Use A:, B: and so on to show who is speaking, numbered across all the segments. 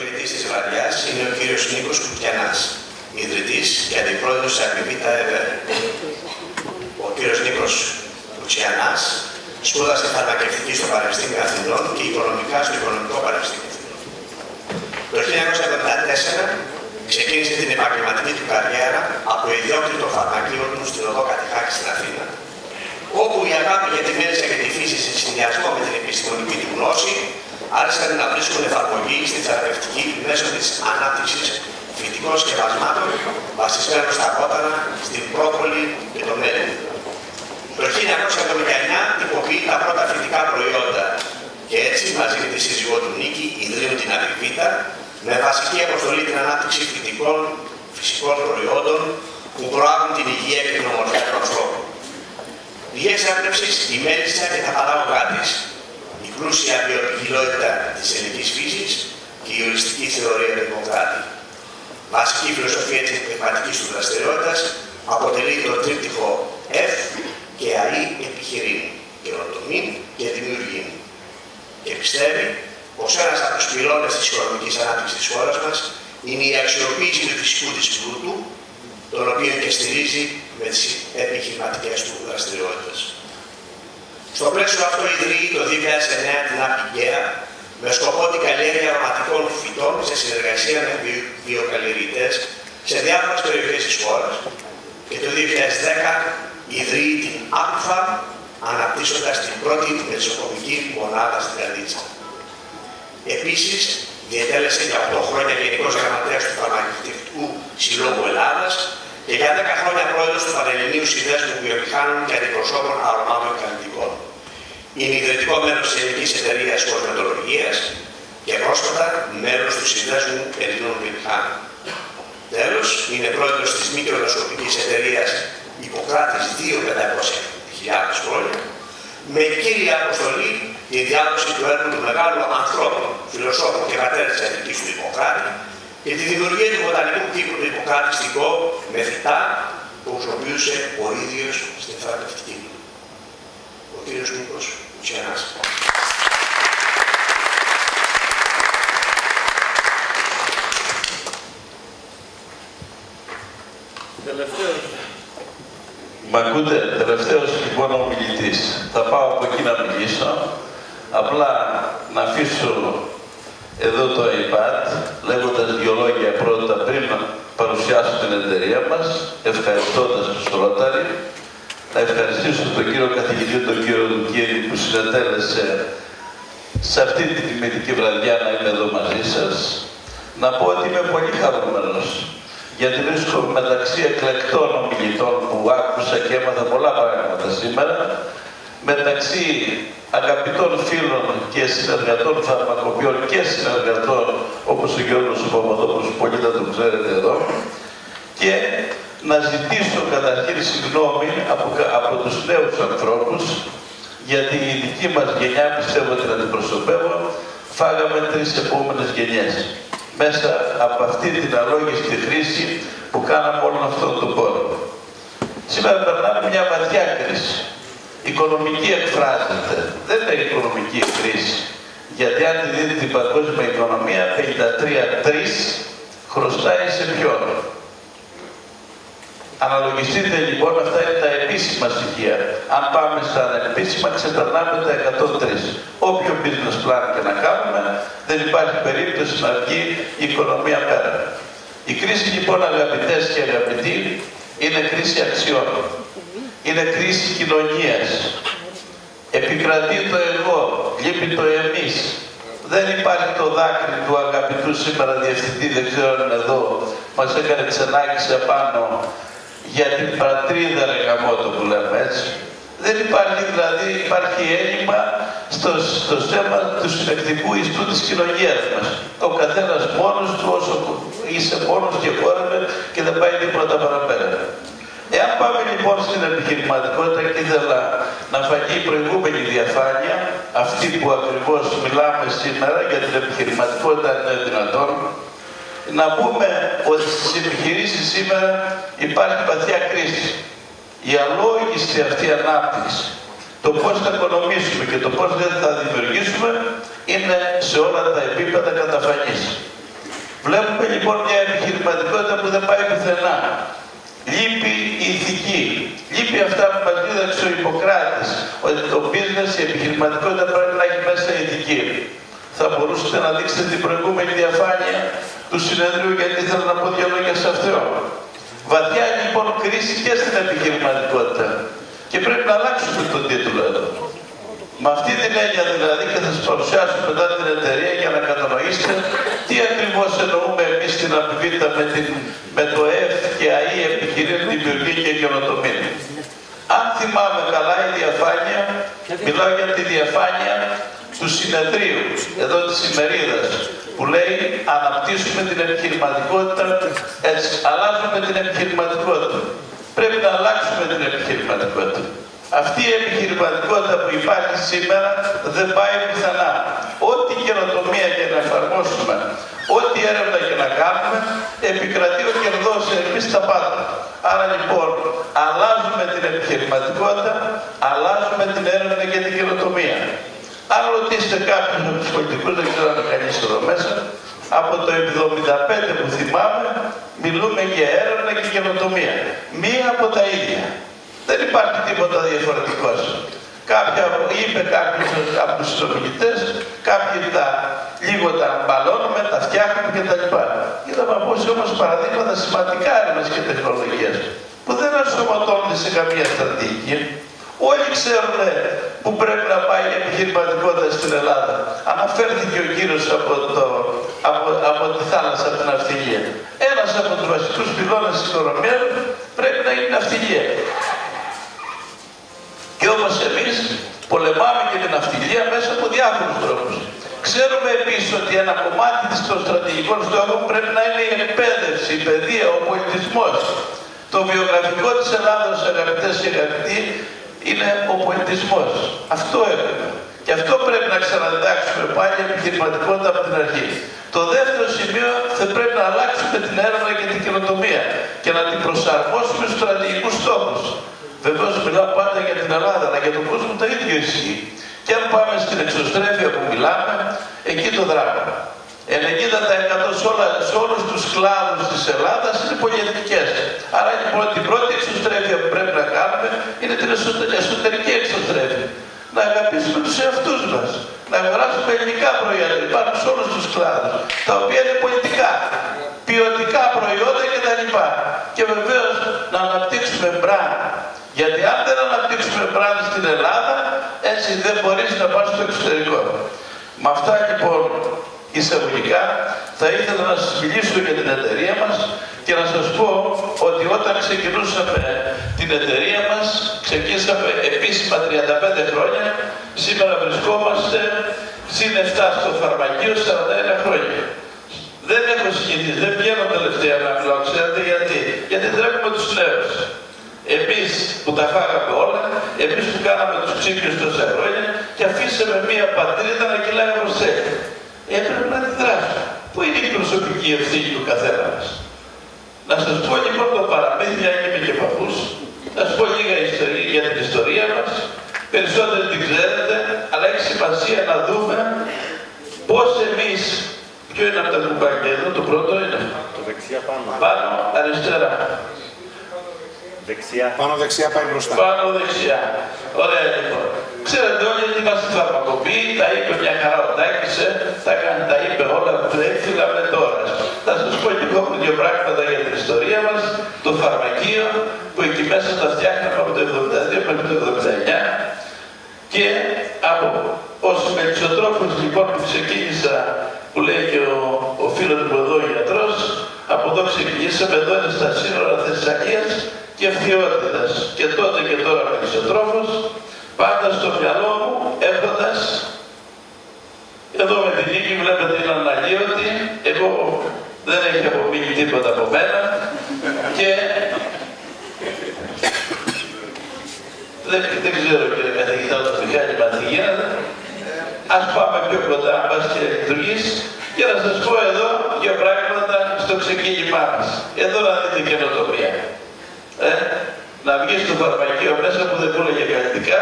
A: ομιλητής της βραδιάς είναι ο κύριος Νίκος Κουτσιανάς, ιδρυτής και αντιπρόεδρος της Αρμιβίτα ΕΒΕΡ. Ο κύριος Νίκος Κουτσιανάς σπούδασε φαρμακευτική στο Πανεπιστήμιο Αθηνών και οικονομικά στο Οικονομικό Πανεπιστήμιο Αθηνών. Το 1974 ξεκίνησε την επαγγελματική του καριέρα από ιδιόκτητο φαρμακείο του στην οδό Κατηχάκη στην Αθήνα, όπου η αγάπη για τη μέριζα και τη φύση σε συνδυασμό με την επιστημονική του γνώση άρχισαν να βρίσκουν εφαρμογή στη θεραπευτική μέσω της ανάπτυξης φυτικών σκευασμάτων βασισμένων στα κότανα, στην πρόκολλη και το μέλι. Το 1979 τυποποιεί τα πρώτα φυτικά προϊόντα και έτσι μαζί με τη σύζυγό του Νίκη ιδρύουν την Αρμιβίτα με βασική αποστολή την ανάπτυξη φυτικών φυσικών προϊόντων που προάγουν την υγεία και την ομορφιά του ανθρώπου. Πηγές έμπνευσης, η μέλισσα και τα παράγωγά της, η πλούσια βιοποικιλότητα της ελληνικής φύσης και η οριστική θεωρία του Ιπποκράτη. Βασική φιλοσοφία της πνευματικής του δραστηριότητας αποτελεί το τρίπτυχο F και ΑΗ επιχειρήν, καινοτομή και δημιουργή. Και πιστεύει πως ένας από τους πυλώνες της οικονομικής ανάπτυξης της χώρας μας είναι η αξιοποίηση του φυσικού της πλούτου, τον οποίο και στηρίζει με τις επιχειρηματικές του δραστηριότητες. Στο πλαίσιο αυτό ιδρύει το 2009 την Απικαία με σκοπό την καλλιέργεια αρωματικών φυτών σε συνεργασία με βιοκαλλιεργητές σε διάφορες περιοχές της χώρας και το 2010 ιδρύει την Apfarm, αναπτύσσοντας την πρώτη μεσοκομική μονάδα στην Καρδίτσα. Επίσης, διετέλεσε για 8 χρόνια Γενικός Γραμματέας του Φαρμακευτικού Συλλόγου Ελλάδας και για 10 χρόνια πρόεδρος του Πανελληνίου Συνδέσμου Βιομηχάνων και Αντιπροσώπων Αρωμάτων Καλλιτικών. Είναι ιδρυτικό μέλος της Ελληνικής Εταιρείας Κοσμετολογίας και πρόσφατα μέλος του Συνδέσμου Ελλήνων Βιομηχάνων. Τέλος, είναι πρόεδρος της μη κερδοσκοπικής εταιρείας Ιπποκράτης 2.500.000 χρόνια, με κύρια αποστολή τη διάδοση του έργου του μεγάλου ανθρώπου, φιλοσόφου και πατέρα της Εθνικής του Ιπποκράτη και τη δημιουργία του βοτανικού κύκλου του Ιπποκράτη στην ΚΟ με φυτά που χρησιμοποιούσε ο ίδιος στην θεραπευτική του. Ο κύριος Νίκος Κουτσιανάς.
B: Τελευταίος. Μ' ακούτε, τελευταίος λοιπόν ο μιλητής. Θα πάω από εκεί να μιλήσω. Απλά να αφήσω εδώ το iPad, λέγοντας δύο λόγια πρώτα πριν παρουσιάσω την εταιρεία μας, ευχαριστώντας τον Ρόταρι. Να ευχαριστήσω τον κύριο καθηγητή, τον κύριο Λουκίδη, που συνετέλεσε σε αυτή την τιμητική βραδιά να είμαι εδώ μαζί σας. Να πω ότι είμαι πολύ χαρούμενος, γιατί βρίσκομαι μεταξύ εκλεκτών ομιλητών που άκουσα και έμαθα πολλά πράγματα σήμερα, μεταξύ αγαπητών φίλων και συνεργατών φαρμακοποιών και συνεργατών όπως ο Γιώργος Παπαδόπουλος, πολύ θα τον ξέρετε εδώ, και να ζητήσω καταρχήν συγγνώμη από τους νέους ανθρώπους, γιατί η δική μας γενιά, πιστεύω ότι την αντιπροσωπεύω, φάγαμε 3 επόμενες γενιές μέσα από αυτή την αλόγιστη χρήση που κάναμε όλον αυτόν τον πόρο. Σήμερα περνάμε μια βαθιά κρίση. Οικονομική εκφράζεται. Δεν είναι οικονομική κρίση. Γιατί αν τη δείτε την παγκόσμια οικονομία, 53-3 χρωστάει σε ποιον. Αναλογιστείτε λοιπόν, αυτά είναι τα επίσημα στοιχεία. Αν πάμε στα ανεπίσημα, ξεπερνάμε τα 103. Όποιο business plan και να κάνουμε, δεν υπάρχει περίπτωση να βγει η οικονομία πέρα. Η κρίση λοιπόν, αγαπητές και αγαπητοί, είναι κρίση αξιών. Είναι κρίση κοινωνίας. Επικρατεί το εγώ, λείπει το εμείς. Δεν υπάρχει το δάκρυ του αγαπητού σήμερα διευθυντή, δεν ξέρω αν είναι εδώ, μας έκανε ξενάκι επάνω για την πατρίδα ρε γαμώτο που λέμε έτσι. Δεν υπάρχει δηλαδή, υπάρχει έλλειμμα στο θέμα του συνεκτικού ιστού της κοινωνίας μας. Ο καθένας μόνος του, όσο είσαι μόνος και χόρευε και δεν πάει τίποτα παραπέρα. Εάν πάμε λοιπόν στην επιχειρηματικότητα, και ήθελα να φαγεί η προηγούμενη διαφάνεια, αυτή που ακριβώς μιλάμε σήμερα για την επιχειρηματικότητα, είναι δυνατόν, να πούμε ότι στις επιχειρήσεις σήμερα υπάρχει βαθιά κρίση. Η αλόγιστη αυτή ανάπτυξη, το πώς θα οικονομήσουμε και το πώς δεν θα δημιουργήσουμε, είναι σε όλα τα επίπεδα καταφανής. Βλέπουμε λοιπόν μια επιχειρηματικότητα που δεν πάει πουθενά. Λείπει η ηθική. Λείπει αυτά που μας δίδαξε ο Ιπποκράτης, ότι το business, η επιχειρηματικότητα πρέπει να έχει μέσα ηθική. Θα μπορούσατε να δείξετε την προηγούμενη διαφάνεια του συνεδρίου, γιατί ήθελα να πω δύο λόγια σε αυτό. Βαθιά λοιπόν κρίση και στην επιχειρηματικότητα. Και πρέπει να αλλάξουμε τον τίτλο εδώ. Με αυτή την έννοια δηλαδή, και θα σας παρουσιάσω μετά την εταιρεία για να κατανοήσετε τι ακριβώς εννοούμε εμείς στην Αμφιβήτα με το F και ΑΗ επιχειρήν, δημιουργία και καινοτομία. Αν θυμάμαι καλά η διαφάνεια, μιλάω για τη διαφάνεια του συνεδρίου, εδώ της ημερίδας, που λέει αναπτύσσουμε την επιχειρηματικότητα, έτσι, αλλάζουμε την επιχειρηματικότητα. Πρέπει να αλλάξουμε την επιχειρηματικότητα. Αυτή η επιχειρηματικότητα που υπάρχει σήμερα δεν πάει πουθενά. Ό,τι καινοτομία και να εφαρμόσουμε, ό,τι έρευνα και να κάνουμε, επικρατεί ο κερδός, εμείς τα πάντα. Άρα λοιπόν, αλλάζουμε την επιχειρηματικότητα, αλλάζουμε την έρευνα και την καινοτομία. Αν ρωτήσετε κάποιους από τους πολιτικούς, δεν ξέρω αν είναι κανείς εδώ μέσα, από το 1975 που θυμάμαι, μιλούμε για έρευνα και καινοτομία. Μία από τα ίδια. Δεν υπάρχει τίποτα διαφορετικό. Είπε κάποιος από τους συνομιλητές, κάποιοι λίγο τα μπαλώνουμε, τα φτιάχνουμε κτλ. Είδαμε όμως παραδείγματα σημαντικά έρευνας και τεχνολογίας που δεν ενσωματώνονται σε καμία στρατηγική. Όλοι ξέρουν που πρέπει να πάει η επιχειρηματικότητα στην Ελλάδα. Αναφέρθηκε ο κύριος από τη θάλασσα, από την ναυτιλία. Ένας από τους βασικούς πυλώνες της οικονομίας πρέπει να είναι η ναυτιλία. Και όπως εμείς πολεμάμε και την ναυτιλία μέσα από διάφορους τρόπους. Ξέρουμε επίσης ότι ένα κομμάτι των στρατηγικών στόχων πρέπει να είναι η εκπαίδευση, η παιδεία, ο πολιτισμός. Το βιογραφικό της Ελλάδος, αγαπητές και αγαπητοί, είναι ο πολιτισμός. Αυτό έχουμε. Και αυτό πρέπει να ξαναδιδάξουμε πάλι η επιχειρηματικότητα από την αρχή. Το δεύτερο σημείο, θα πρέπει να αλλάξουμε την έρευνα και την καινοτομία και να την προσαρμόσουμε στους στρατηγικούς στόχους. Βεβαίως μιλάω πάντα για την Ελλάδα, αλλά για τον κόσμο το ίδιο ισχύει. Και αν πάμε στην εξωστρέφεια που μιλάμε, εκεί το δράμα. 90% σε όλους τους κλάδους της Ελλάδας είναι πολυεθνικές. Άρα λοιπόν την πρώτη εξωστρέφεια που πρέπει να κάνουμε είναι την εσωτερική εξωστρέφεια. Να αγαπήσουμε τους εαυτούς μας. Να αγοράσουμε ελληνικά προϊόντα, υπάρχουν σε όλους τους κλάδους, τα οποία είναι πολιτικά, ποιοτικά προϊόντα κτλ. Και βεβαίως να αναπτύξουμε brand. Γιατί αν δεν αναπτύξουμε brand στην Ελλάδα, έτσι δεν μπορείς να πας στο εξωτερικό. Με αυτά λοιπόν εισαγωγικά θα ήθελα να σας μιλήσω για την εταιρεία μας και να σας πω ότι όταν ξεκινούσαμε την εταιρεία μας, ξεκινήσαμε επίσημα 35 χρόνια, σήμερα βρισκόμαστε συν 7 στο φαρμακείο 41 χρόνια. Δεν έχω συγκινήσει, δεν βγαίνω τελευταία να μιλάω, ξέρετε γιατί. Γιατί τρέχουμε τους νέους. Εμείς που τα φάγαμε όλα, εμείς που κάναμε τους ξύπνιους τόσα χρόνια και αφήσαμε μία πατρίδα να κυλάει όπως θέλει. Έπρεπε να αντιδράσουμε. Πού είναι η προσωπική ευθύνη του καθένα μας. Να σας πω λοιπόν το παραμύθι, αν είμαι και παππούς, να σας πω λίγα ιστορία για την ιστορία μας. Περισσότεροι την ξέρετε, αλλά έχει σημασία να δούμε πώς εμείς. Ποιο είναι από τα κουμπάκια εδώ, το πρώτο είναι.
C: Το δεξιά πάνω.
B: Πάνω, αριστερά.
C: Δεξιά.
D: Πάνω δεξιά πάει μπροστά.
B: Πάνω δεξιά. Ωραία λοιπόν. Ξέρετε όλοι ότι είμαστε φαρμακοποιοί, τα είπε μια χαρά ο Τάκης, τα είπε όλα που έφυγαμε τώρα. Θα σας πω και εγώ δύο πράγματα για την ιστορία μας, το φαρμακείο που εκεί μέσα τα φτιάχναμε από το 1972 μέχρι το 1979 και από ως μελισσοτρόφος λοιπόν που ξεκίνησα, που λέει και ο φίλος μου εδώ ο γιατρός, από εδώ ξεκινήσαμε, εδώ είναι στα σύνορα Θεσσαλίας και Φθιώτιδας. Και τότε και τώρα μελισσοτρόφος, πάντα στο μυαλό μου έχοντας, εδώ με την νίκη βλέπετε είναι αναλύωτη, εγώ δεν έχει απομείνει τίποτα από μένα και δεν ξέρω κύριε καθηγητά του Μιχάλη Μαθηγέννη, ας πάμε πιο κοντά, μας και λειτουργείς και να σας πω εδώ δύο πράγματα στο ξεκίνημά μας. Εδώ να δείτε καινοτομία. Να βγεις στο φαρμακείο μέσα που δεν πούλεγε καλλιτικά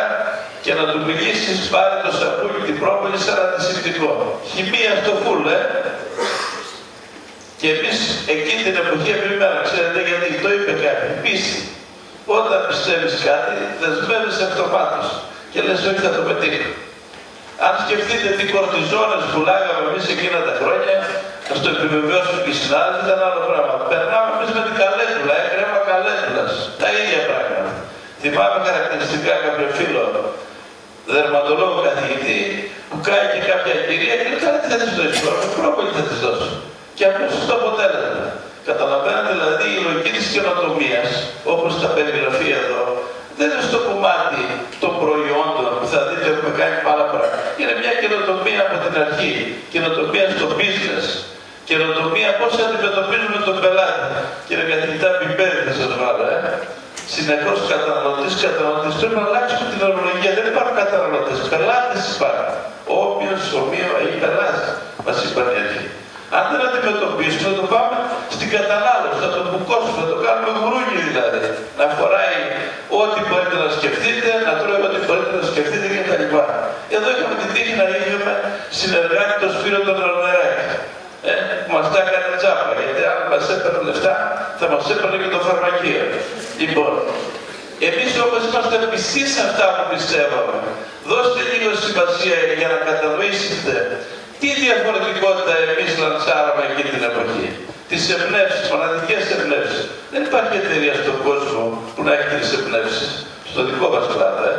B: και να του μιλήσεις πάρε το σαπούνι την πρόπολη σαν αντισηπτικό. Χημεία στο φουλ, Και εμείς εκείνη την εποχή επιμέρα, ξέρετε γιατί το είπε κάποιος, πίστη. Όταν πιστεύεις κάτι, δεσμεύεσαι αυτομάτως και λες όχι θα το πετύχω. Αν σκεφτείτε τι κορτιζόνες πουλάγαμε εμείς εκείνα τα χρόνια, να το επιβεβαιώσουν και οι συνάδελφοι, ήταν άλλο πράγμα. Περνάμε εμείς με την καλέντουλα, κρέμα καλέντουλας. Τα ίδια πράγματα. Θυμάμαι χαρακτηριστικά κάποιο φίλο, δερματολόγο καθηγητή, που κάνει και κάποια κυρία και λέει: τι θα της δώσει, πρόπολη θα της δώσω. Και αμέσως το αποτέλεσμα. Καταλαβαίνετε δηλαδή η λογική της καινοτομίας, όπως τα περιγραφεί εδώ, δεν είναι στο κομμάτι των προϊόντων που θα δείτε έχουμε κάνει πάρα πράγματα. Είναι μια καινοτομία από την αρχή. Καινοτομία στο business. Καινοτομία πώς αντιμετωπίζουμε τον πελάτη. Κύριε καθηγητά, πιπέρι θα σας βάλω, Συνεχώς καταναλωτής, πρέπει να αλλάξουμε την ορολογία. Δεν υπάρχουν καταναλωτές, πελάτες υπάρχουν. Όμοιος, ομοίο, ή πελάτης, μας είπαν οι αρχαίοι. Αν δεν αντιμετωπίσουμε, θα το πάμε στην κατανάλωση, θα το μπουκώσουμε, θα το κάνουμε γουρούνι δηλαδή. Να φοράει ό,τι μπορείτε να σκεφτείτε, να τρώει ό,τι μπορείτε να σκεφτείτε κτλ. Εδώ είχαμε την τύχη να είχαμε συνεργάτη τον Σπύρο τον Ρονεράκη. Που μας τα έκανε τσάπα, γιατί αν μας έπαιρνε λεφτά, θα μας έπαιρνε και το φαρμακείο. Λοιπόν, εμείς όμως είμαστε πιστοί σε αυτά που πιστεύαμε. Δώστε λίγο σημασία για να κατανοήσετε τι διαφορετικότητα εμείς λανσάραμε εκείνη την εποχή. Τις εμπνεύσεις, μοναδικές εμπνεύσεις. Δεν υπάρχει εταιρεία στον κόσμο που να έχει τις εμπνεύσεις. Στο δικό μας κλάδο,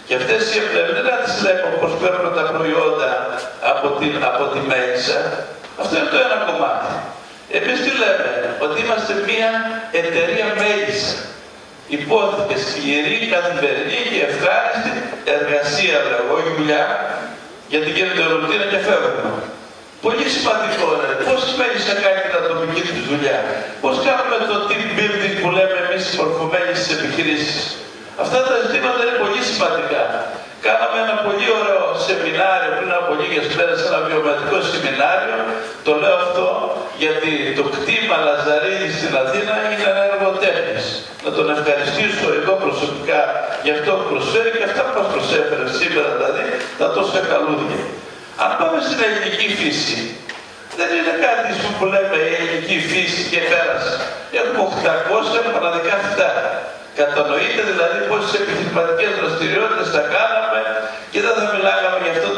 B: Και αυτές οι εμπνεύσεις δεν να τις λέμε πως παίρνουμε τα προϊόντα από τη μέλισσα. Αυτό είναι το ένα κομμάτι. Εμείς τι λέμε, ότι είμαστε μια εταιρεία μέλισσα. Υπόθηκε σκληρή, καθημερινή και ευχάριστη εργασία, λέγω, όχι δουλειά, γιατί γίνεται ρουτίνα και φεύγουμε. Πολύ σημαντικό είναι πώς η μέλισσα κάνει την ατομική της δουλειά. Πώς κάνουμε το team building που λέμε εμείς οι μορφωμένοι στις επιχειρήσεις. Αυτά τα ζητήματα είναι πολύ σημαντικά. Κάναμε ένα πολύ ωραίο σεμινάριο πριν από λίγες μέρες, ένα βιωματικό σεμινάριο. Το λέω αυτό γιατί το κτήμα Λαζαρίδη στην Αθήνα είναι ένα έργο τέχνης. Να τον ευχαριστήσω εγώ προσωπικά για αυτό που προσφέρει και αυτά που μας προσέφερε σήμερα, δηλαδή τα τόσα καλούδια. Αν πάμε στην ελληνική φύση, δεν είναι κάτι που λέμε η ελληνική φύση και πέρασε. Έχουμε 800 μοναδικά φυτά. Κατανοείτε δηλαδή πόσες επιχειρηματικές δραστηριότητες θα κάναμε και δεν θα μιλάγαμε για αυτό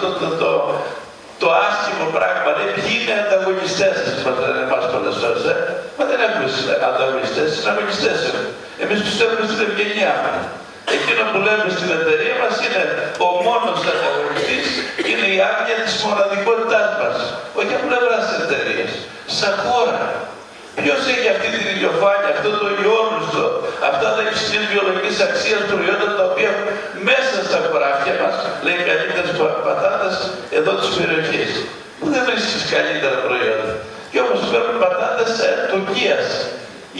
B: το άσχημο πράγμα. Ποιοι είναι ανταγωνιστές σας, μας λένε εμάς πολλές φορές. Μα δεν έχουμε ανταγωνιστές, συναγωνιστές έχουμε. Εμείς πιστεύουμε στην ευγενιά μας. Εκείνο που λέμε στην εταιρεία μας είναι ο μόνος ανταγωνιστής, είναι η άγνοια της μοναδικότητάς μας. Όχι από πλευράς της εταιρείας, σαν χώρα. Ποιος έχει αυτή την ηλιοφάνεια, αυτό το ιόνουστο, αυτά τα υψηλής βιολογικής αξίας προϊόντα τα οποία μέσα στα χωράφια μας, λέει καλύτερες πατάτες εδώ της περιοχής. Που δεν βρίσκεις καλύτερα προϊόντα. Και όμως παίρνουν πατάτες Τουρκίας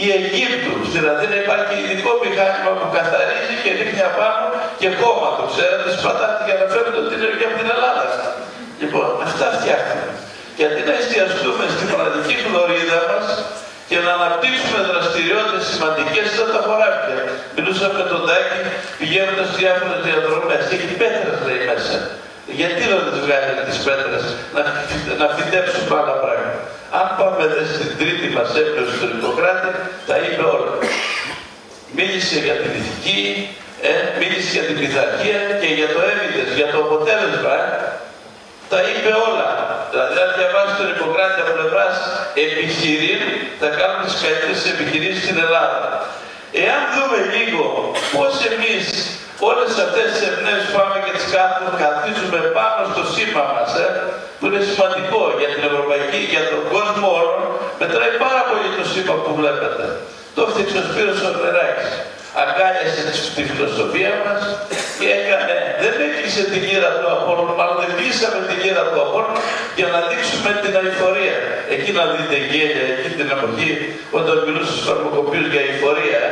B: ή Αιγύπτου. Στην Αθήνα υπάρχει ειδικό μηχάνημα που καθαρίζει και ρίχνει απάνω και κόμμα το ξέρετε τις πατάτες για να φέρουν την ενέργεια από την Ελλάδα. Λοιπόν, αυτά φτιάχνουμε. Γιατί να εστιαστούμε στη μοναδική χλωρίδα μας και να αναπτύξουμε δραστηριότητες σημαντικές στα τα χωράφια. Μιλούσαμε με τον Τάκη πηγαίνοντας στις διάφορες διαδρομές. Έχει πέτρες λέει μέσα. Γιατί δεν τις βγάλετε τις πέτρες να φυτέψουμε άλλα πράγματα. Αν πάμε δε στην τρίτη μας έκδοση του Ιπποκράτη, τα είπε όλα. Μίλησε για την ηθική, μίλησε για την πειθαρχία και για το evidence, για το αποτέλεσμα. Τα είπε όλα. Δηλαδή, αν διαβάσει τον Ιπποκράτη από πλευράς επιχειρήν, θα κάνουμε τις καλύτερες επιχειρήσεις στην Ελλάδα. Εάν δούμε λίγο πώς εμείς όλες αυτές τις εμπνεύσεις πάμε και τις καθίζουμε πάνω στο σήμα μας, που είναι σημαντικό για την Ευρωπαϊκή, για τον κόσμο όλων, μετράει πάρα πολύ το σήμα που βλέπετε. Το έφτιαξε ο Σπύρος ο Ρονεράκης. Αγκάλιασε τη φιλοσοφία μας και έκανε, δεν έκλεισε τη γύρα του Απόλλωνα, μάλλον δεν κλείσαμε τη γύρα του Απόλλωνα για να δείξουμε την αειφορία. Εκεί να δείτε γέλια, εκεί την εποχή, όταν μιλούσε στους φαρμακοποιούς για αειφορία.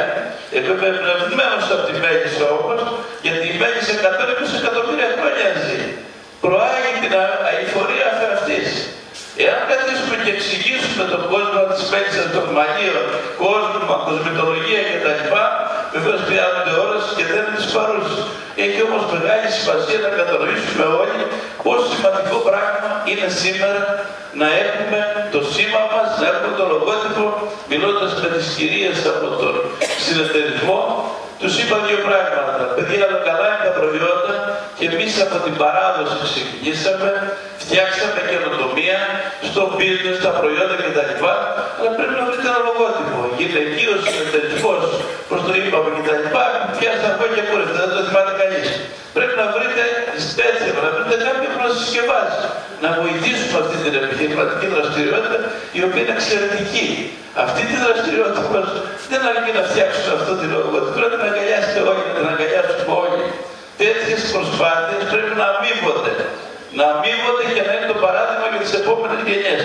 B: Εγώ είμαι εμπνευσμένος από τη Μέλισσα όμως, γιατί η Μέλισσα 120 εκατομμύρια χρόνια ζει. Προάγει την αειφορία αυτής. Εάν καθίσουμε και εξηγήσουμε τον κόσμο της Μέλισσας, των μανίων, κόσμο, κοσμητολογία κτλ., βεβαίως χρειάζονται ώρες και δεν είναι τις παρούσες. Έχει όμως μεγάλη σημασία να κατανοήσουμε όλοι πόσο σημαντικό πράγμα είναι σήμερα να έχουμε το σήμα μας, να έχουμε το τις κυρίες από τον συνεταιρισμό, τους είπα δύο πράγματα. Παιδιά, αλλά καλά είναι τα προϊόντα και εμείς από την παράδοση ξεκινήσαμε, φτιάξαμε καινοτομία στο business, στα προϊόντα κτλ. Αλλά πρέπει να βρείτε ένα λογότυπο. Γυναικείος συνεταιρισμός, όπως το είπαμε κτλ. Πιάστε από και κούρευτε, δεν το θυμάται κανείς. Πρέπει να βρείτε τέτοια, να βρείτε κάποιον που να σας συσκευάζει. Να βοηθήσουμε αυτή την επιχειρηματική δραστηριότητα, η οποία είναι εξαιρετική. Αυτή τη δραστηριότητα μας δεν αρκεί να φτιάξουμε αυτό το λογότυπο. Πρέπει να αγκαλιάσετε όλοι, να την αγκαλιάσουμε όλοι. Τέτοιες προσπάθειες πρέπει να αμείβονται. Να αμείβονται και να είναι το παράδειγμα για τις επόμενες γενιές.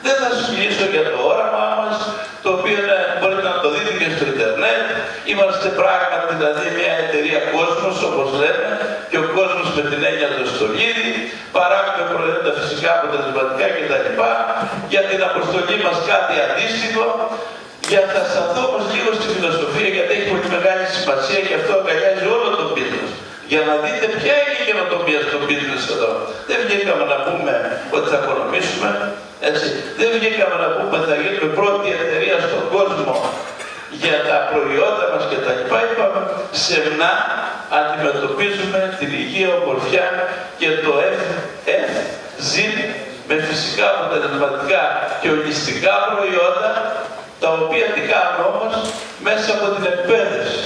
B: Δεν θα σας μιλήσω για το όραμά μας, το οποίο μπορείτε να το δείτε και στο Ιντερνετ. Είμαστε πράγματι δηλαδή μια εταιρεία κόσμος, όπως λέμε, και ο κόσμος με την έννοια του στολίδι. Παράγουμε προϊόντα φυσικά αποτελεσματικά κτλ. Για την αποστολή μας κάτι αντίστοιχο. Για θα σταθώ όμως λίγο στη φιλοσοφία, γιατί έχει πολύ μεγάλη σημασία και αυτό αγκαλιάζει όλο το business. Για να δείτε ποια είναι η καινοτομία στο business εδώ. Δεν βγήκαμε να πούμε ότι θα οικονομήσουμε, έτσι. Δεν βγήκαμε να πούμε ότι θα γίνουμε πρώτη εταιρεία στον κόσμο για τα προϊόντα μας και τα λοιπά. Είπαμε σεμνά αντιμετωπίζουμε την υγεία, ομορφιά και το FZ με φυσικά αποτελεσματικά και ολιστικά προϊόντα, τα οποία τι κάνουν όμως μέσα από την εκπαίδευση.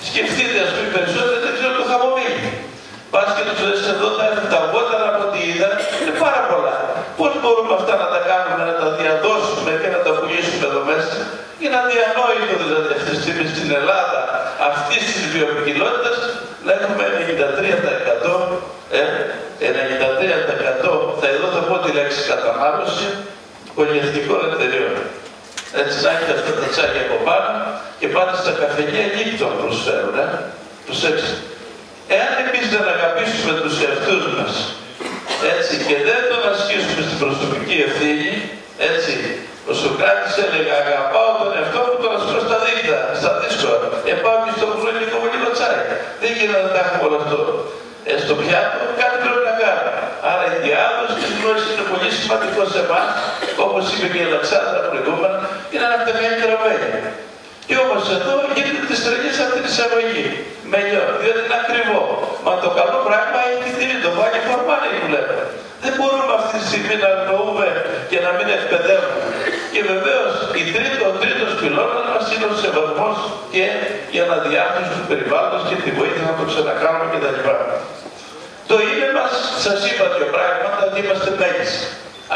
B: Σκεφτείτε, ας πούμε, περισσότερο δεν ξέρω το χαμομήλι. Πας και τους λες εδώ τα βότανα από ό,τι είδα, είναι πάρα πολλά. Πώς μπορούμε αυτά να τα κάνουμε, να τα διαδώσουμε και να τα πουλήσουμε εδώ μέσα? Είναι αδιανόητο δηλαδή αυτή τη στιγμή στην Ελλάδα αυτής της βιοποικιλότητας να έχουμε 93% εδώ θα πω τη λέξη κατανάλωση πολυεθνικών εταιρείων. Έτσι να έχετε αυτά τα τσάκια από πάνω και πάτε στα καφενεία νύχτων προσφέρουν. Προσέξτε. Εάν εμείς δεν αγαπήσουμε τους εαυτούς μας, έτσι, και δεν τον ασκήσουμε στην προσωπική ευθύνη, έτσι, ο Σοκράτης έλεγε αγαπάω τον εαυτό μου, τον ασκώ στα δίκτυα, στα δύσκολα. Πάω και στο πρωί και κόβω λίγο τσάι. Δεν γίνεται να τα έχουμε όλο αυτό. Στο πιάτο κάτι πρέπει να κάνουμε. Άρα η διάδοση της γνώσης είναι πολύ σημαντικό σε εμάς, όπως είπε και η Αλεξάνδρα προηγούμενα, είναι ένα από τα καλύτερα μέλη. Και όμως εδώ γίνεται τη στραγγή από την εισαγωγή. Με λιώνει, διότι είναι ακριβό. Μα το καλό πράγμα έχει την τιμή, το βάγει φορμάνι που λέμε. Δεν μπορούμε αυτή τη στιγμή να αγνοούμε και να μην εκπαιδεύουμε. Και βεβαίως ο τρίτος πυλώνας μας είναι ο σεβασμός και η αναδιάρθρωση του περιβάλλοντος και τη βοήθεια να το ξανακάνουμε κτλ. Το είναι μας, σας είπα δύο πράγματα, ότι είμαστε μέγιστοι.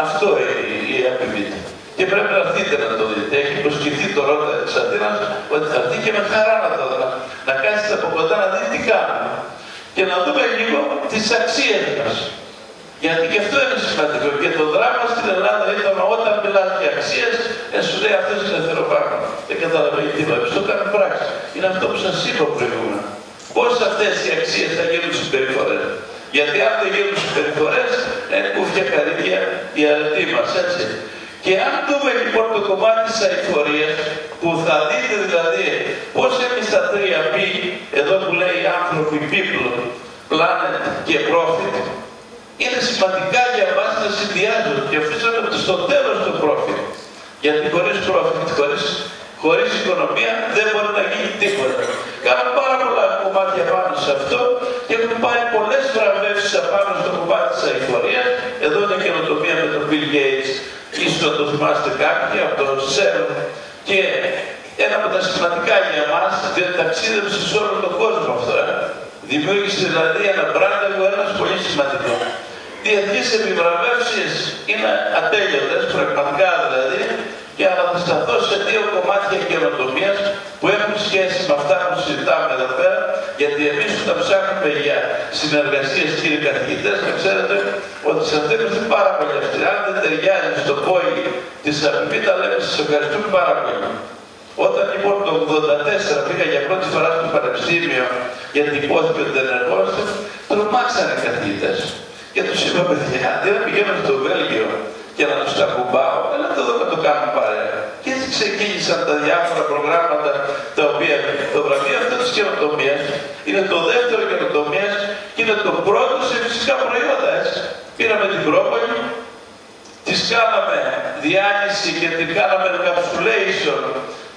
B: Αυτό είναι η επιβίτη. Και πρέπει να έρθετε να το δείτε. Έχει προσκληθεί το Ρότα της Αθήνας ότι θα έρθει και με χαρά να το δω. Να κάτσετε από κοντά να δείτε τι κάνουμε. Και να δούμε λίγο τις αξίες μας. Γιατί και αυτό είναι σημαντικό. Και το δράμα στην Ελλάδα ήταν όταν μιλάς για αξίες, σου λέει αυτές είναι θεροπάγμα. Δεν καταλαβαίνει τι είπα. Το κάνει πράξη. Είναι αυτό που σας είπα προηγούμενα. Πώς αυτές οι αξίες θα γίνουν συμπεριφορές. Γιατί αν δεν γίνουν συμπεριφορές, είναι κουφιά καρύδια η αρετή μας, έτσι. Και αν δούμε λοιπόν το κομμάτι της αειφορίας, που θα δείτε δηλαδή πώς εμείς τα 3P, εδώ που λέει άνθρωποι, people, planet και profit, είναι σημαντικά για μας να συνδυάζονται και αφήσαμε στο τέλος το profit. Γιατί χωρίς profit, χωρίς οικονομία δεν μπορεί να γίνει τίποτα. Κάναμε πάρα πολλά κομμάτια πάνω σε αυτό και έχουμε πάρει πολλές βραβεύσεις απάνω στο κομμάτι της αειφορίας. Εδώ είναι καινοτομία με τον Bill Gates, ίσως να το θυμάστε κάποιοι, από το CERN. Και ένα από τα σημαντικά για εμάς, διότι ταξίδεψε σε όλο τον κόσμο αυτό. Δημιούργησε δηλαδή ένα brand awareness πολύ σημαντικό. Διεθνείς επιβραβεύσεις είναι ατέλειωτες, πραγματικά δηλαδή, και να θα σταθώ σε δύο κομμάτια καινοτομίας που έχουν σχέση με αυτά που συζητάμε εδώ πέρα, γιατί εμείς όταν ψάχνουμε για συνεργασίες, κύριοι καθηγητές, να ξέρετε ότι σας δέχεστε πάρα πολύ αυστηρά. Αν δεν ταιριάζει στο πόη της Απιβίτα, λέμε σας ευχαριστούμε πάρα πολύ. Όταν λοιπόν το 1984 πήγα για πρώτη φορά στο Πανεπιστήμιο για την υπόθεση ότι δεν εργόστε, τρομάξανε καθηγητές. Και τους είπα, παιδιά, δεν πηγαίνω στο Βέλγιο και να τους τα κουμπάω, αλλά εδώ να το κάνουμε παρέα. Και έτσι ξεκίνησαν τα διάφορα προγράμματα τα οποία το βραβείο αυτό της καινοτομίας είναι το δεύτερο καινοτομίας και είναι το πρώτο σε φυσικά προϊόντα. Έτσι. Πήραμε την πρόβολη, της κάναμε διάνυση και την κάναμε encapsulation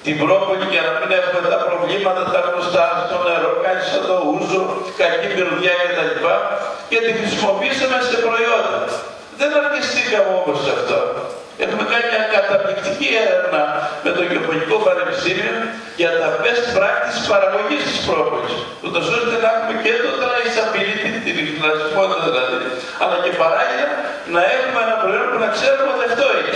B: την πρόπολη για να μην έχουμε τα προβλήματα, τα γνωστά στο νερό, κάτι σαν το ούζο, κακή μυρωδιά κτλ. Και τη χρησιμοποιήσαμε σε προϊόντα. Δεν αρκεστήκαμε όμως σε αυτό. Έχουμε κάνει μια καταπληκτική έρευνα με το Γεωπονικό Πανεπιστήμιο για τα best practice παραγωγής της πρόπολης. Ούτως ώστε να έχουμε και το traceability, την ιχνηλασιμότητα δηλαδή, αλλά και παράλληλα να έχουμε ένα προϊόν που να ξέρουμε ότι αυτό είναι.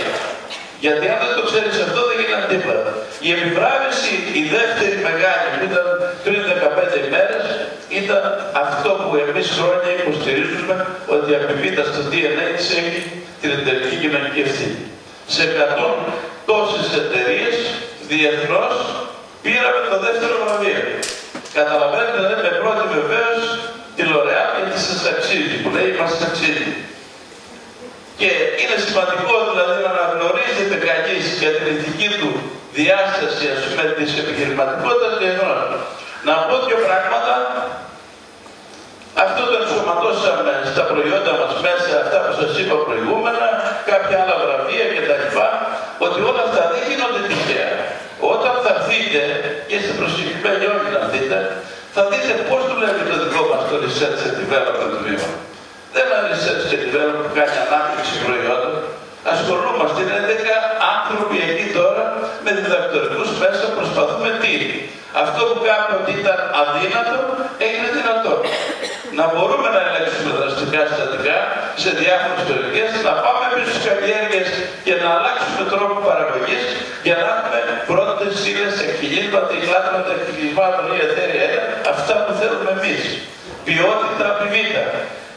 B: Γιατί αν δεν το ξέρεις αυτό δεν γίνεται τίποτα. Η επιβράβευση, η δεύτερη μεγάλη που ήταν πριν 15 ημέρες, ήταν αυτό που εμείς χρόνια υποστηρίζουμε ότι η αμοιβήτα στο DNA της έχει την εταιρική κοινωνική ευθύνη. Σε 100 τόσες εταιρείες διεθνώς πήραμε το δεύτερο βραβείο. Καταλαβαίνετε, δεν με πρώτη βεβαίως τη L'Oréal γιατί σας αξίζει, που λέει μας αξίζει. Και είναι σημαντικό δηλαδή να αναγνωρίζετε κανείς για την ηθική του διάσταση, ας πούμε, της επιχειρηματικότητας διεθνώς. Να πω δύο πράγματα. Αυτό το ενσωματώσαμε στα προϊόντα μας μέσα, αυτά που σας είπα προηγούμενα, κάποια άλλα βραβεία κτλ. Ότι όλα αυτά δεν γίνονται τυχαία. Όταν θα δείτε, και είστε προσκεκλημένοι όλοι να δείτε, θα δείτε πώς δουλεύει το δικό μας το research and development τμήμα. Δεν είναι research and development που κάνει ανάπτυξη προϊόντων. Ασχολούμαστε, είναι 10 άνθρωποι εκεί τώρα με διδακτορικούς μέσα, προσπαθούμε τι. Αυτό που κάνουμε ότι ήταν αδύνατο, έγινε δυνατό. Να μπορούμε να ελέγξουμε δραστικά συστατικά σε διάφορες περιοχές, να πάμε πίσω στις καλλιέργειες και να αλλάξουμε τρόπο παραγωγής για να έχουμε πρώτες ύλες, εκχυλίσματα, υλάτματα, εκχυλισμάτων ή αιθέρια έλαια, αυτά που θέλουμε εμείς. Ποιότητα, αμοιβήτα.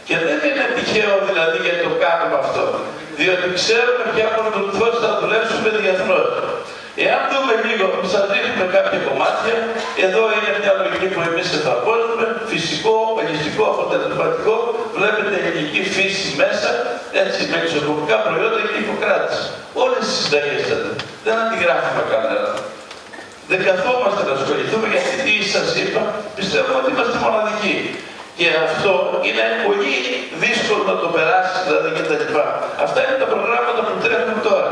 B: Και δεν είναι τυχαίο δηλαδή γιατί το κάνουμε αυτό. Διότι ξέρουμε ποια προτροπθώς θα δουλέψουμε διεθνώς. Εάν δούμε λίγο, σας δείχνουμε κάποια κομμάτια, εδώ είναι μια λογική που εμείς εφαρμόζουμε, φυσικό, παλιστικό, αποτελεσματικό, βλέπετε ελληνική φύση μέσα, έτσι με εξωτερικά προϊόντα και Ιπποκράτης. Όλες τις συνταγές δεν αντιγράφουμε κανένα. Δεν καθόμαστε να ασχοληθούμε γιατί τι σας είπα, πιστεύουμε ότι είμαστε μοναδικοί. Και αυτό είναι πολύ δύσκολο να το περάσει, δηλαδή και τα λοιπά. Αυτά είναι τα προγράμματα που τρέχουν τώρα.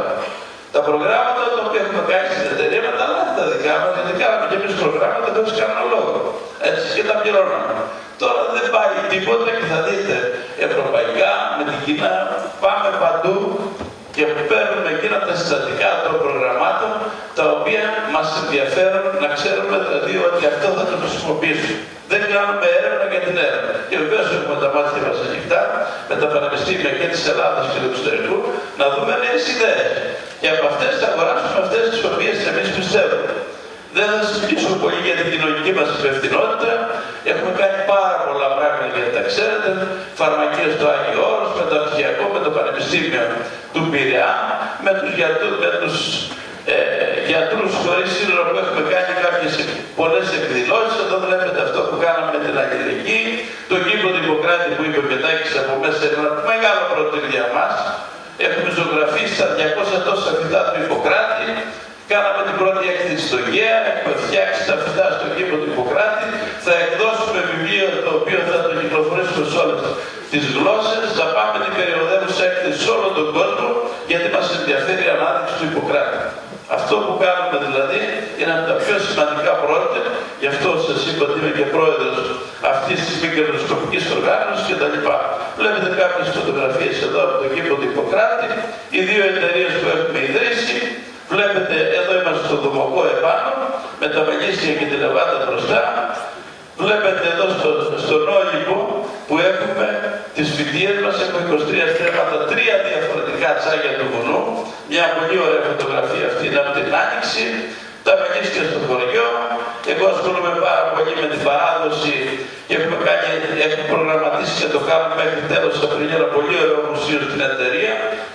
B: Τα προγράμματα τα οποία έχουμε κάνει στην εταιρεία με τα λάθη τα δικά μας, γιατί κάναμε και εμείς προγράμματα χωρίς κανένα λόγο. Έτσι και τα πληρώναμε. Τώρα δεν πάει τίποτα και θα δείτε ευρωπαϊκά, με την Κίνα, πάμε παντού και παίρνουμε εκείνα τα συστατικά των προγραμμάτων τα οποία μας ενδιαφέρουν να ξέρουμε δηλαδή ότι αυτό θα το χρησιμοποιήσουμε. Δεν κάνουμε έρευνα για την έρευνα. Και βεβαίως έχουμε τα μάτια μας ανοιχτά με τα πανεπιστήμια και της Ελλάδας και του εξωτερικού να δούμε νέες ιδέες. Και από αυτές θα αγοράσουμε αυτές τις οποίες εμείς πιστεύουμε. Δεν θα σας μιλήσω πολύ για την κοινωνική μας υπευθυνότητα. Έχουμε κάνει πάρα πολλά πράγματα γιατί τα ξέρετε. Φαρμακεία στο Άγιο Όρος, μεταπτυχιακό με το Πανεπιστήμιο του Πειραιά, με τους γιατρούς χωρίς σύνορα που έχουμε κάνει πολλές εκδηλώσεις. Εδώ βλέπετε αυτό που κάναμε με την Αγγελική, το κήπο του Ιπποκράτη που είπε Πετάκης από μέσα, ένα μεγάλο πρότυπο για μας. Έχουμε ζωγραφίσει στα 200 τόσα φυτά του Ιπποκράτη. Κάναμε την πρώτη έκθεση στο ΓΕΑ, έχουμε φτιάξει τα φυτά στο κήπο του Ιπποκράτη. Θα εκδώσουμε βιβλίο το οποίο θα το κυκλοφορήσουμε σε όλες τις γλώσσες. Θα πάμε την περιοδεύουσα έκθεση σε όλο τον κόσμο γιατί μας ενδιαφέρει η ανάδειξη του Ιπποκράτη. Αυτό που κάνουμε δηλαδή είναι από τα πιο σημαντικά project, γι' αυτό σας είπα ότι είμαι και πρόεδρος αυτής της μη κερδοσκοπικής οργάνωσης κτλ. Βλέπετε κάποιες φωτογραφίες εδώ από τον κήπο του Ιπποκράτη, οι δύο εταιρείες που έχουμε ιδρύσει. Βλέπετε εδώ είμαστε στο Δομοκό επάνω, με τα Μελίσια και τη Λεβάντα μπροστά. Βλέπετε εδώ στον Όλυμπο που έχουμε τις φοιτίες μας, έχουμε 23 στρέμματα, 3 διαφορετικά τσάγια του βουνού. Μια πολύ ωραία φωτογραφία αυτή είναι από την Άνοιξη. Τα Μελίσια στο χωριό. Εγώ ασχολούμαι πάρα πολύ με την παράδοση και έχουμε προγραμματίσει και το κάνουμε μέχρι τέλος Απριλίου ένα πολύ ωραίο μουσείο στην εταιρεία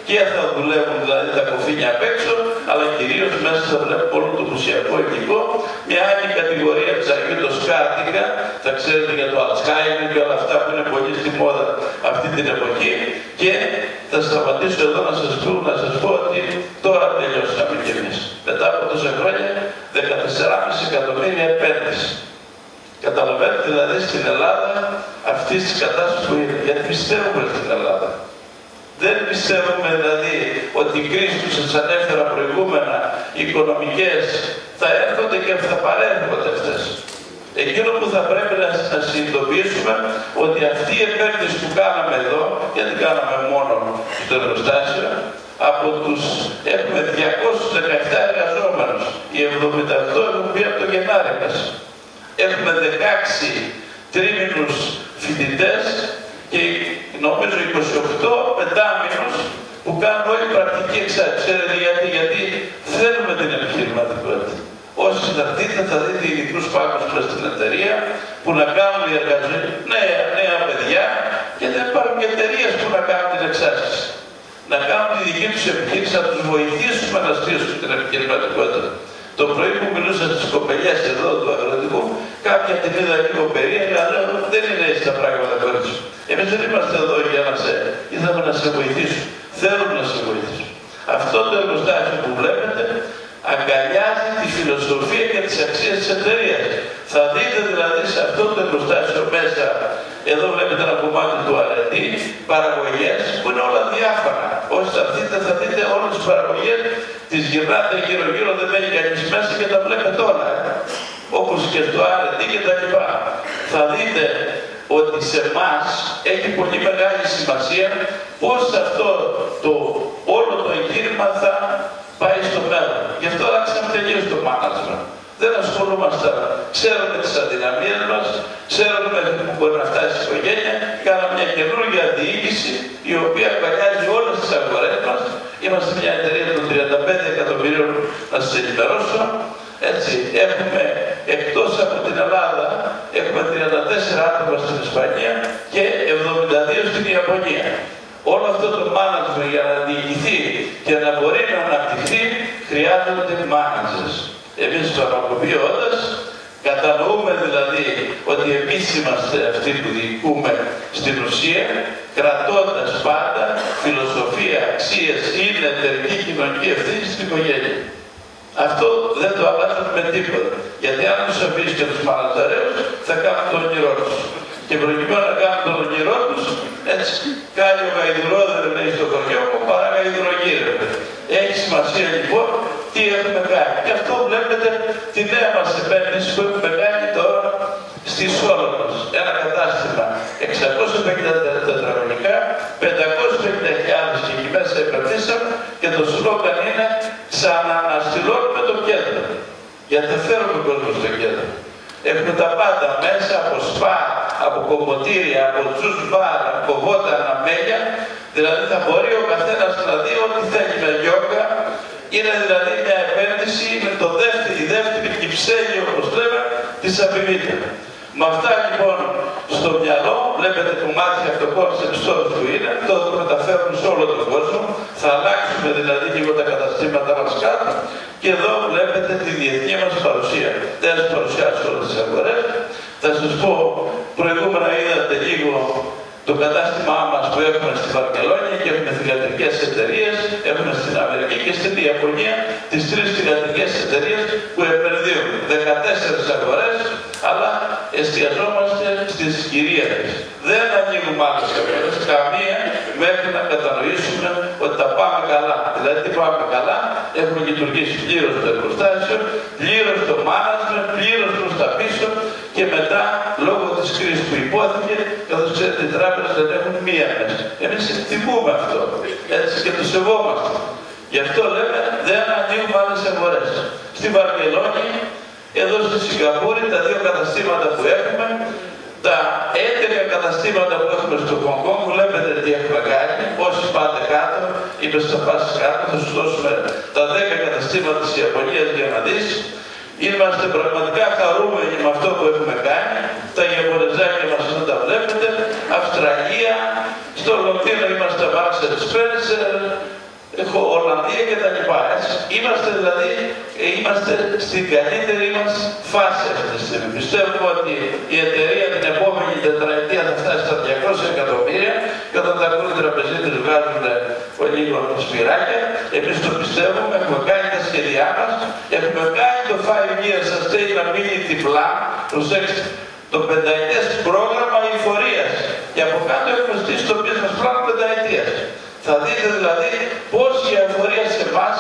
B: και θα δουλεύουν δηλαδή τα κοφίνια απ' έξω, αλλά κυρίως μέσα θα βλέπουμε όλο το μουσιακό υλικό. Μια άλλη κατηγορία ψαριού, το σκάρτικα, θα ξέρετε για το Αλτσχάιμερ και όλα αυτά που είναι πολύ στη μόδα αυτή την εποχή. Και θα σταματήσω εδώ να σας πω ότι τώρα τελειώσαμε κι εμείς. Μετά από τόσα χρόνια 14,5 εκατομμύρια επένδυση. Καταλαβαίνετε δηλαδή στην Ελλάδα αυτή τη κατάσταση που είναι. Γιατί πιστεύουμε στην Ελλάδα. Δεν πιστεύουμε δηλαδή ότι η κρίση που σας ανέφερα προηγούμενα οικονομικές θα έρχονται και θα παρέρχονται αυτές. Εκείνο που θα πρέπει να συνειδητοποιήσουμε ότι αυτή η επένδυση που κάναμε εδώ, γιατί κάναμε μόνο στο εργοστάσιο, από τους έχουμε 217 εργαζόμενους, οι 78 έχουν πει από το Γενάρη μας. Έχουμε 16 τρίμηνους φοιτητές και νομίζω 28 πεντάμηνους που κάνουν όλη πρακτική εξάρτηση. Ξέρετε γιατί θέλουμε την επιχειρηματικότητα. Όσοι θα δείτε, θα δείτε ειδικούς πάγκους μέσα στην εταιρεία που να κάνουν οι εργαζόμενοι νέα παιδιά και δεν υπάρχουν και εταιρείες που να κάνουν την εξάσκηση. Να κάνουν τη δική τους επιχείρηση, να τους βοηθήσουμε να στήσουν την επιχειρηματικότητα. Το πρωί που μιλούσα στις κοπελιές εδώ του αγροτικού, κάποια την είδα λίγο περίεργα, αλλά δεν είναι έτσι τα πράγματα κορίτσι. Εμείς δεν είμαστε εδώ για να ήθελαμε να σε βοηθήσουμε. Θέλουμε να σε βοηθήσουμε. Αυτό το εργοστάσιο που βλέπετε αγκαλιάζει τη φιλοσοφία και τις αξίες της εταιρείας. Θα δείτε δηλαδή σε αυτό το εργοστάσιο μέσα, εδώ βλέπετε ένα κομμάτι του R&D, παραγωγές που είναι όλα διάφανα. Όσοι θα δείτε όλες τις παραγωγές, τις γυρνάτε γύρω-γύρω, δεν μπαίνει κανείς μέσα και τα βλέπετε όλα. Όπως και στο R&D και τα λοιπά. Θα δείτε ότι σε εμάς έχει πολύ μεγάλη σημασία πώς αυτό όλο το εγχείρημα θα πάει στο μέλλον. Γι' αυτό αλλάξαμε τελείως το management. Δεν ασχολούμαστε, ξέρουμε τις αδυναμίες μας, ξέρουμε που μπορεί να φτάσει η οικογένεια, κάναμε μια καινούργια διοίκηση η οποία αγκαλιάζει όλες τις αγορές μας. Είμαστε μια εταιρεία των 35 εκατομμυρίων, να σας ενημερώσω. Έτσι, έχουμε εκτός από την Ελλάδα, έχουμε 34 άτομα στην Ισπανία και 72 στην Ιαπωνία. Όλο αυτό το management για να διοικηθεί και να μπορεί να αναπτυχθεί χρειάζονται managers. Εμείς φαρμακοποιώντας κατανοούμε δηλαδή ότι εμείς είμαστε αυτοί που διοικούμε στην ουσία, κρατώντας πάντα φιλοσοφία, αξίες, είναι εταιρική κοινωνική ευθύνη στην οικογένεια. Αυτό δεν το αλλάζουμε με τίποτα. Γιατί αν τους αφήσει και τους μανατζαρέους θα κάνουν το όνειρό τους. Και προκειμένου να κάνουν τον όνειρό τους, έτσι κάνει ο γαϊδουρόδερ λέει στο χωριό μου παρά γαϊδουρογύρευε. Έχει σημασία λοιπόν τι έχουμε κάνει. Και αυτό βλέπετε τη νέα μας επένδυση που έχουμε κάνει τώρα στη Σόλωνος. Ένα κατάστημα 650 τετραγωνικά, 550.000 και εκεί μέσα επενδύσαμε και το σλόγγαν είναι ξαναναστηλώνουμε το κέντρο. Γιατί θα φέρουμε κόσμο στο κέντρο. Έχουμε τα πάντα μέσα από σπα, από κομμωτήρια, από τζους μπαρ, από βότανα μέλια. Δηλαδή θα μπορεί ο καθένας να δει ό,τι θέλει με γιόγκα. Είναι δηλαδή μια επένδυση με η δεύτερη κυψέλη, όπως λέμε, της Αφημίτια. Με αυτά λοιπόν στο μυαλό, βλέπετε κομμάτια από το concept stores που είναι, αυτό το μεταφέρουν σε όλο τον κόσμο. Θα αλλάξουμε δηλαδή λίγο τα καταστήματα μας κάτω και εδώ βλέπετε τη διεθνή μας παρουσία. Δεν σας παρουσιάσω όλες τις αγορές. Θα σας πω, προηγούμενα είδατε λίγο το κατάστημά μας που έχουμε στη Βαρκελόνη και έχουμε θυγατρικές εταιρείες, έχουμε στην Αμερική και στην Ιαπωνία τις 3 θυγατρικές εταιρείες που επενδύουν 14 αγορές, αλλά εστιαζόμαστε στις κυρίαρχες. Δεν ανοίγουμε άλλες αγορές, καμία, μέχρι να κατανοήσουμε ότι τα πάμε καλά. Δηλαδή τι πάμε καλά, έχουμε λειτουργήσει πλήρως το εργοστάσιο, πλήρως το management, πλήρως προς τα πίσω και μετά λόγω της κρίσης που υπόθηκε, καθώς ξέρετε οι τράπεζες δεν έχουν μία μέσα. Εμείς εκτιμούμε αυτό, έτσι και το σεβόμαστε. Γι' αυτό λέμε δεν ανοίγουμε άλλες αγορές. Στη Βαρκελόνη, εδώ στη Σιγκαπούρη, τα 2 καταστήματα που έχουμε, τα 11 καταστήματα που έχουμε στο Χονγκ, βλέπετε τι έχουμε κάνει. Όσοι πάτε κάτω, είπες θα πας κάτω, θα σου δώσουμε τα 10 καταστήματα της Ιαπωνίας για να δεις. Είμαστε πραγματικά χαρούμενοι με αυτό που έχουμε κάνει. Τα Ιαπωνεζάκια μας δεν τα βλέπετε. Αυστραλία, στο Λονδίνο είμαστε Marks & Spencer, Ολλανδία κτλ. Είμαστε δηλαδή στην καλύτερη μας φάση αυτή τη στιγμή. Πιστεύουμε ότι η εταιρεία την επόμενη τετραετία θα φτάσει στα 200 εκατομμύρια και όταν τα ακούνε οι τραπεζίτες βγάζουν λίγο σπυράκια. Εμείς το πιστεύουμε, έχουμε κάνει τα σχέδιά μας, έχουμε κάνει το 5 Year Sustainability Plan, προσέξτε, το 5ετές πρόγραμμα εφορίας και από κάτω έχουμε στήσει το business plan 5ετίας. Θα δείτε δηλαδή πως η αφορία σε εμάς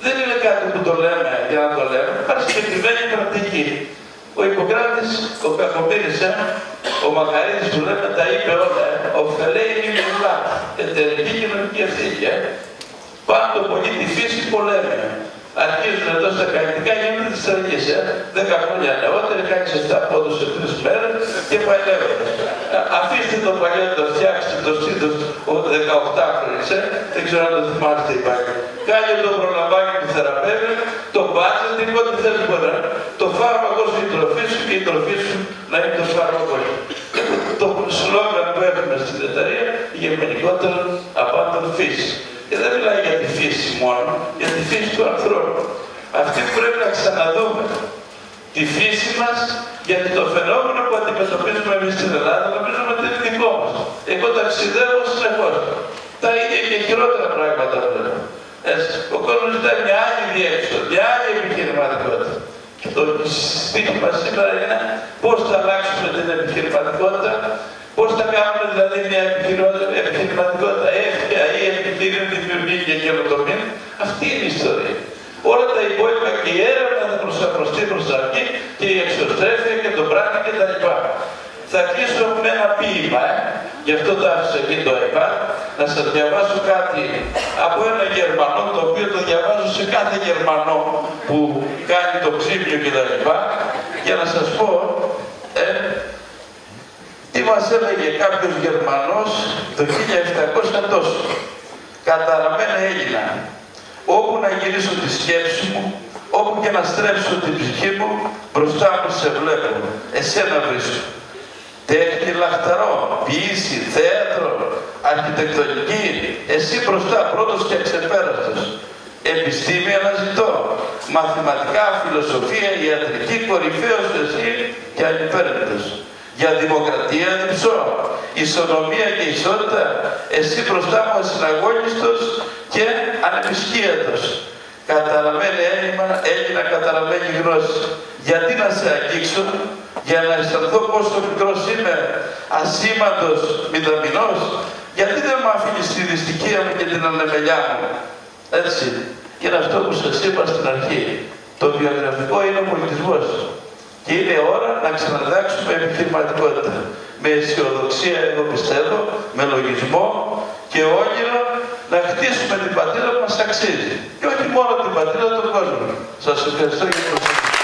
B: δεν είναι κάτι που το λέμε για να το λέμε, υπάρχει συγκεκριμένη πρακτική. Ο Ιπποκράτης, ο Κακομοίρης, ο Μακαρίτης που λέμε τα είπε όλα, ωφελέει είναι μιλά, εταιρική κοινωνική ευθύνη. Πάντο πολύ τη φύση πολέμη. Αρχίζουν εδώ στα καλλιτικά, γίνονται τις τραγίες. 10 χρόνια νεότεροι, κάνει 7 πόντους σε 3 μέρες και παλεύονται. Αφήστε το παλιό να το φτιάξετε το στήθος ο 18χρονος, δεν ξέρω αν το θυμάστε υπάρχει. Κάνει το προλαμβάνει του θεραπεύει, το μπάτζε, τίποτε θες μπορεί. Το φάρμακο σου, η τροφή σου και η τροφή σου να είναι το φάρμακο σου. Το σλόγγαν που έχουμε στην εταιρεία, γενικότερο απάντων φύση. Και δεν μιλάει για τη φύση μόνο, για τη φύση του ανθρώπου. Αυτή πρέπει να ξαναδούμε τη φύση μας, γιατί το φαινόμενο που αντιμετωπίζουμε εμείς στην Ελλάδα νομίζουμε ότι είναι δικό μας. Εγώ ταξιδεύω συνεχώς. Τα ίδια και χειρότερα πράγματα βλέπω. Ο κόσμος ζητάει μια άλλη διέξοδο, μια άλλη επιχειρηματικότητα. Και το στίχημα σήμερα είναι πώς θα αλλάξουμε την επιχειρηματικότητα, πώς θα κάνουμε δηλαδή μια επιχειρηματικότητα εύκαια ή επιτήρηση δημιουργία και καινοτομία. Αυτή είναι η ιστορία. Όλα τα υπόλοιπα και η έρευνα θα προσαρμοστεί προς τα αρχή και η εξωστρέφεια και το πράγμα κτλ. Θα κλείσω με ένα ποίημα, γι' αυτό το άφησα εκεί το iPad, να σας διαβάσω κάτι από ένα Γερμανό, το οποίο το διαβάζω σε κάθε Γερμανό που κάνει το ξύπνιο κτλ. Για να σας πω τι μας έλεγε κάποιος Γερμανός το 1700 τόσο. Καταραμένα έγινα. Όπου να γυρίσω τη σκέψη μου, όπου και να στρέψω την ψυχή μου, μπροστά μου σε βλέπω, εσένα βρίσκω. Τέχνη λαχταρό, ποιήση, θέατρο, αρχιτεκτονική, εσύ μπροστά πρώτος και αξεπέραστος. Επιστήμη αναζητώ, μαθηματικά, φιλοσοφία, ιατρική, κορυφαίος εσύ και ανυπέρνητος. Για δημοκρατία διψώ, ισονομία και ισότητα, εσύ μπροστά μου ασυναγώνιστος και ανεπισκίατος. Καταραμένη έγινα καταραμένη γνώση. Γιατί να σε αγγίξω, για να αισθανθώ πόσο μικρός είμαι, ασήμαντος, μηδαμινός, γιατί δεν μου αφήνεις τη δυστυχία μου και την ανεμελιά μου. Έτσι, είναι αυτό που σας είπα στην αρχή. Το βιογραφικό είναι ο πολιτισμός. Και είναι ώρα να ξαναδάξουμε επιχειρηματικότητα. Με αισιοδοξία, εγώ πιστεύω, με λογισμό και όνειρο να χτίσουμε την πατρίδα που μας αξίζει. Και όχι μόνο την πατρίδα του κόσμου. Σας ευχαριστώ για την προσοχή.